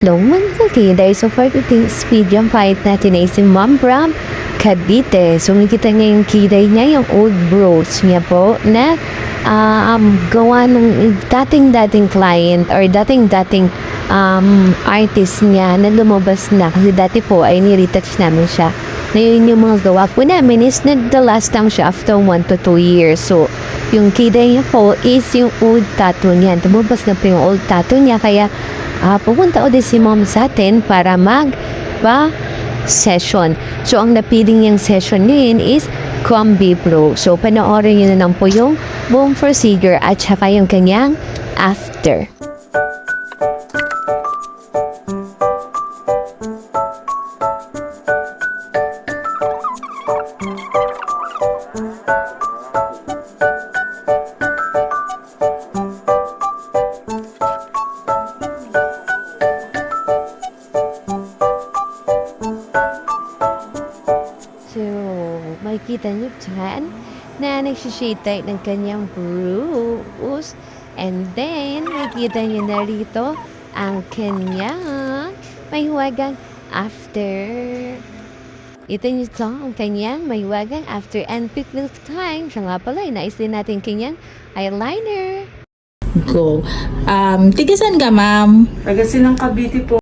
Hello mga kiday, so for today's video, ang fight natin ay si Ma'am Bram Cavite. So makikita niya yung kiday niya, yung old bros niya po na gawa ng dating client or dating artist niya na lumabas na. Kasi dati po ay niretouch namin siya. Ngayon yung mga gawa po namin is the last time siya after 1 to 2 years. So yung kiday niya po is yung old tattoo niya. Tumabas na po yung old tattoo niya, kaya pupunta ulit si Mom sa atin para session. So, ang napili niyang session ngayon is Combi Pro. So, panoorin niyo na lang po yung buong procedure at saka yung kanyang after. So, makikita niyo dyan na nagsishade tayo ng kanyang bruise. And then, makikita niyo na rito ang kanyang mahiwagang after. Ito niyo ito, ang kanyang mahiwagang after. And pick this time, siya nga pala, nais din natin kanyang eyeliner. Go. Tigasan ka, ma'am? Taga silang Cavite po.